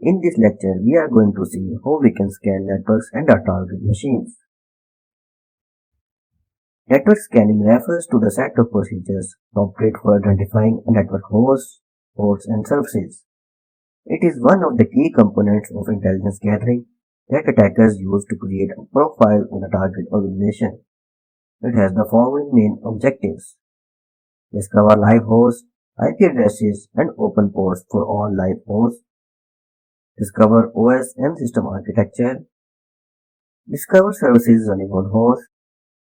In this lecture, we are going to see how we can scan networks and our target machines. Network scanning refers to the set of procedures adopted for identifying a network host, ports, and services. It is one of the key components of intelligence gathering that attackers use to create a profile on a target organization. It has the following main objectives: discover live hosts, IP addresses, and open ports for all live hosts, discover OS and system architecture, discover services running on hosts,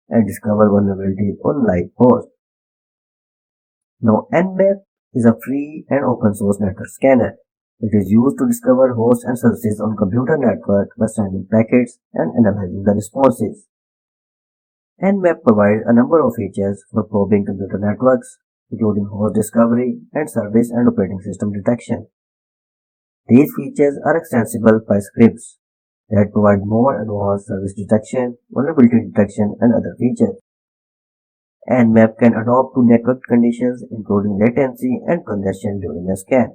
and discover vulnerabilities on live hosts. Now, Nmap is a free and open source network scanner. It is used to discover hosts and services on computer network by sending packets and analyzing the responses. Nmap provides a number of features for probing computer networks, including host discovery and service and operating system detection. These features are extensible by scripts that provide more advanced service detection, vulnerability detection, and other features. Nmap can adapt to network conditions including latency and congestion during a scan.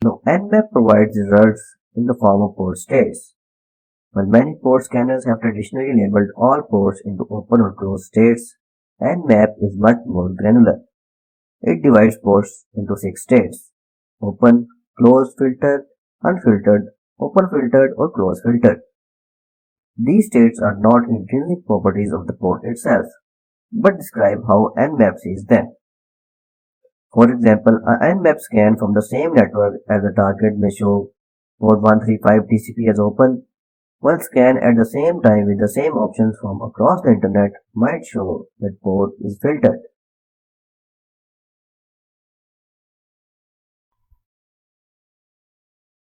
Now, Nmap provides results in the form of port states. While many port scanners have traditionally labeled all ports into open or closed states, Nmap is much more granular. It divides ports into 6 states: open, closed filtered, unfiltered, open filtered, or closed filtered. These states are not intrinsic properties of the port itself, but describe how Nmap sees them. For example, an Nmap scan from the same network as the target may show port 135 TCP as open, while scan at the same time with the same options from across the internet might show that port is filtered.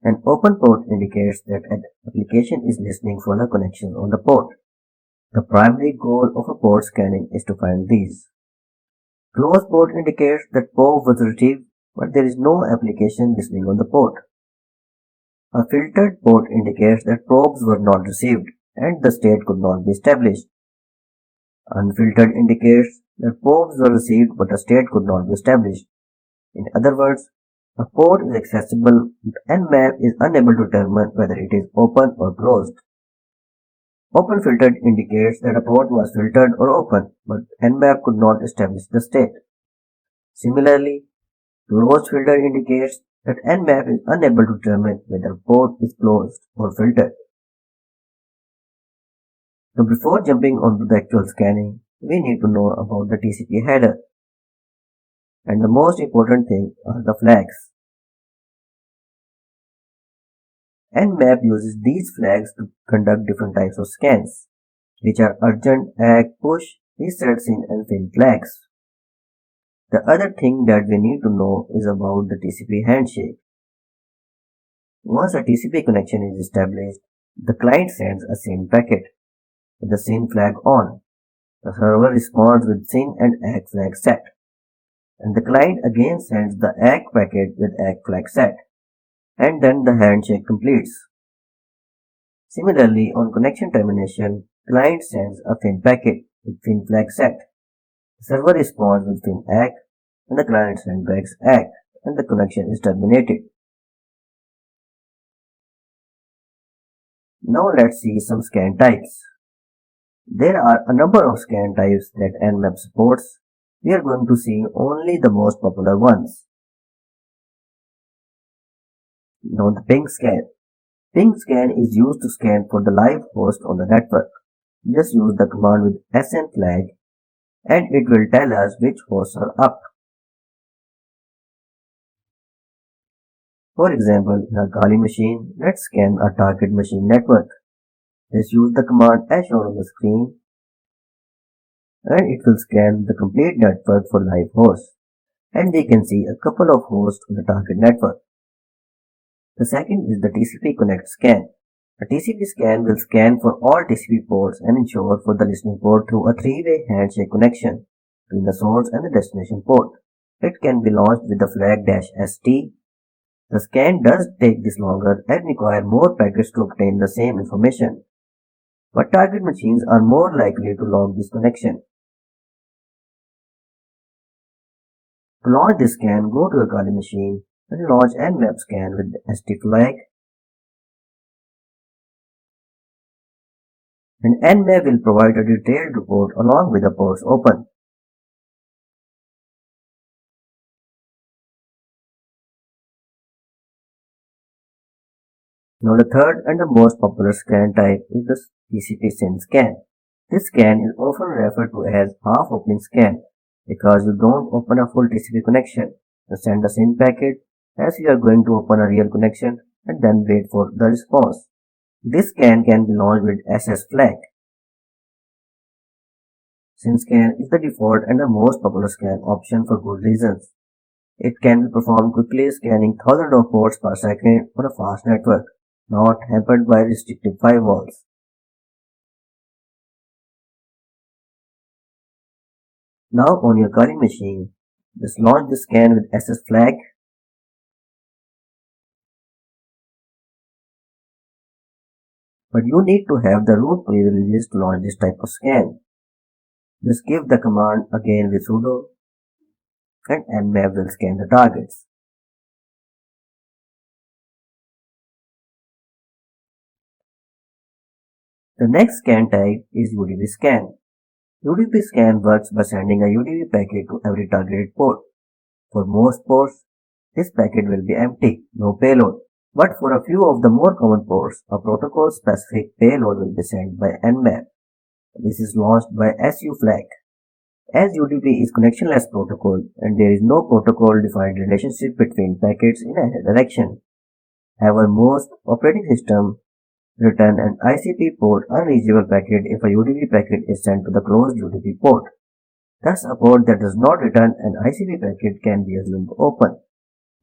An open port indicates that an application is listening for the connection on the port. The primary goal of a port scanning is to find these. Closed port indicates that probe was retrieved, but there is no application listening on the port. A filtered port indicates that probes were not received and the state could not be established. Unfiltered indicates that probes were received but a state could not be established. In other words, a port is accessible but Nmap is unable to determine whether it is open or closed. Open filtered indicates that a port was filtered or open, but Nmap could not establish the state. Similarly, closed filtered indicates that Nmap is unable to determine whether a port is closed or filtered. So before jumping onto the actual scanning, we need to know about the TCP header. And the most important thing are the flags. Nmap uses these flags to conduct different types of scans, which are urgent, ACK, push, reset SYN, and FIN flags. The other thing that we need to know is about the TCP handshake. Once a TCP connection is established, the client sends a SYN packet with the SYN flag on. The server responds with SYN and ACK flag set, and the client again sends the ACK packet with ACK flag set, and then the handshake completes. Similarly, on connection termination, client sends a FIN packet with FIN flag set. The server responds with FIN ACK, and the client sends back ACK, and the connection is terminated. Now let's see some scan types. There are a number of scan types that Nmap supports. We are going to see only the most popular ones. Now the ping scan. Ping scan is used to scan for the live host on the network. Just use the command with SN flag and it will tell us which hosts are up. For example, in a Kali machine, let's scan a target machine network. Just use the command as shown on the screen and it will scan the complete network for live hosts. And we can see a couple of hosts on the target network. The second is the TCP connect scan. A TCP scan will scan for all TCP ports and ensure for the listening port through a three-way handshake connection between the source and the destination port. It can be launched with the flag -ST. The scan does take this longer and require more packets to obtain the same information, but target machines are more likely to log this connection. To launch this scan, go to a Kali machine and launch Nmap scan with the ST flag, and Nmap will provide a detailed report along with the ports open. Now the third and the most popular scan type is the TCP SYN scan. This scan is often referred to as half opening scan because you don't open a full TCP connection. You send a SYN packet as you are going to open a real connection and then wait for the response. This scan can be launched with SS flag. SYN scan is the default and the most popular scan option for good reasons. It can be performed quickly, scanning thousands of ports per second on a fast network, not hampered by restrictive firewalls. Now on your calling machine, just launch the scan with SS flag, but you need to have the root privileges to launch this type of scan. Just give the command again with sudo and nmap will scan the targets. The next scan type is UDP scan. UDP scan works by sending a UDP packet to every targeted port. For most ports, this packet will be empty, no payload. But for a few of the more common ports, a protocol-specific payload will be sent by nmap. This is launched by SU flag. As UDP is connectionless protocol and there is no protocol-defined relationship between packets in either direction. However, most operating systems return an ICP port unreachable packet if a UDP packet is sent to the closed UDP port. Thus, a port that does not return an ICP packet can be assumed open.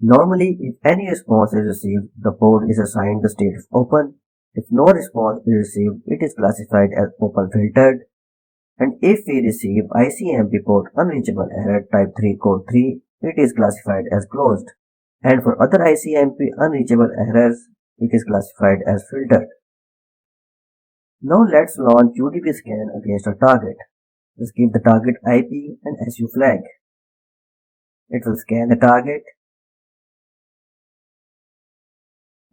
Normally, if any response is received, the port is assigned the state of open. If no response is received, it is classified as open filtered. And if we receive ICMP port unreachable error type 3 code 3, it is classified as closed. And for other ICMP unreachable errors, it is classified as filtered. Now let's launch UDP scan against a target. Just give the target IP and SU flag. It will scan the target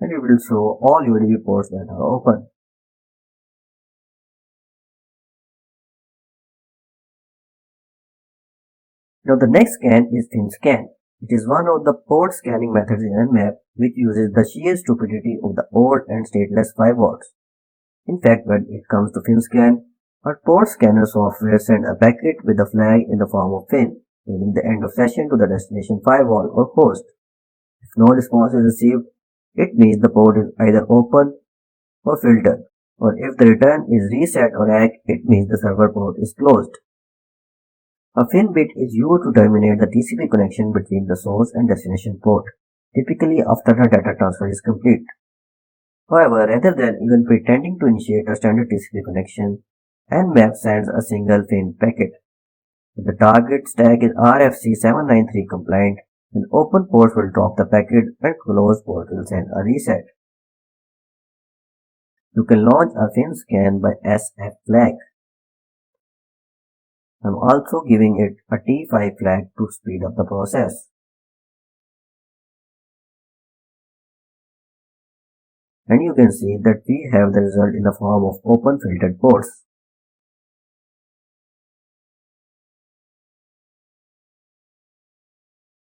and it will show all UDP ports that are open. Now the next scan is thin scan. It is one of the port scanning methods in Nmap which uses the sheer stupidity of the old and stateless firewalls. In fact, when it comes to fin scan, our port scanner software sends a packet with a flag in the form of fin, meaning the end of session to the destination firewall or host. If no response is received, it means the port is either open or filtered, or if the return is reset or ACK, it means the server port is closed. A fin bit is used to terminate the TCP connection between the source and destination port, typically after the data transfer is complete. However, rather than even pretending to initiate a standard TCP connection, Nmap sends a single fin packet. If the target stack is RFC 793 compliant, then open ports will drop the packet and closed ports will send a reset. You can launch a fin scan by SF flag. I'm also giving it a T5 flag to speed up the process. And you can see that we have the result in the form of open filtered ports.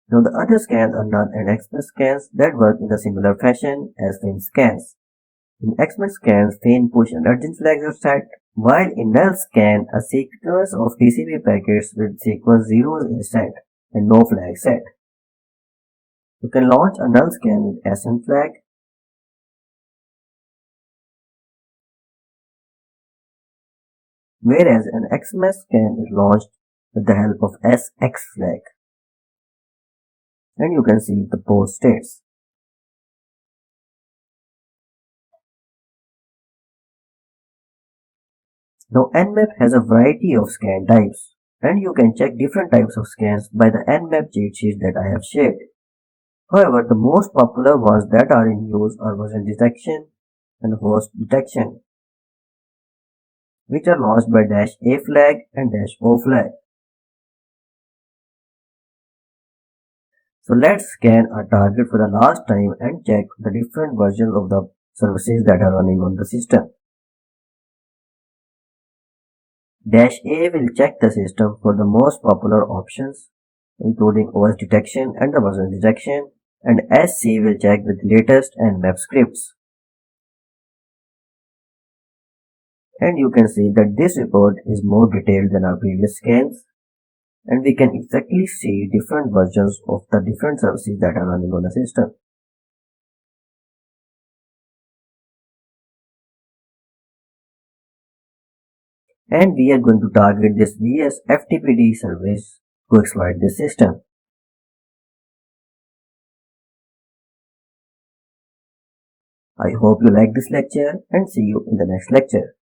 Now the other scans are null and express scans that work in a similar fashion as fin scans. In express scans, fin push and urgent flags are set, while in null scan, a sequence of TCP packets with sequence zeros is set and no flag set. You can launch a null scan with SN flag, whereas an XMS scan is launched with the help of SX flag. And you can see the port states. Now Nmap has a variety of scan types, and you can check different types of scans by the Nmap cheat sheet that I have shared. However, the most popular ones that are in use are version detection and host detection, which are launched by -A flag and -O flag. So let's scan our target for the last time and check the different versions of the services that are running on the system. Dash A will check the system for the most popular options, including OS detection and the version detection, and SC will check with latest and map scripts. And you can see that this report is more detailed than our previous scans, and we can exactly see different versions of the different services that are running on the system. And we are going to target this VS FTPD service to exploit this system. I hope you like this lecture and see you in the next lecture.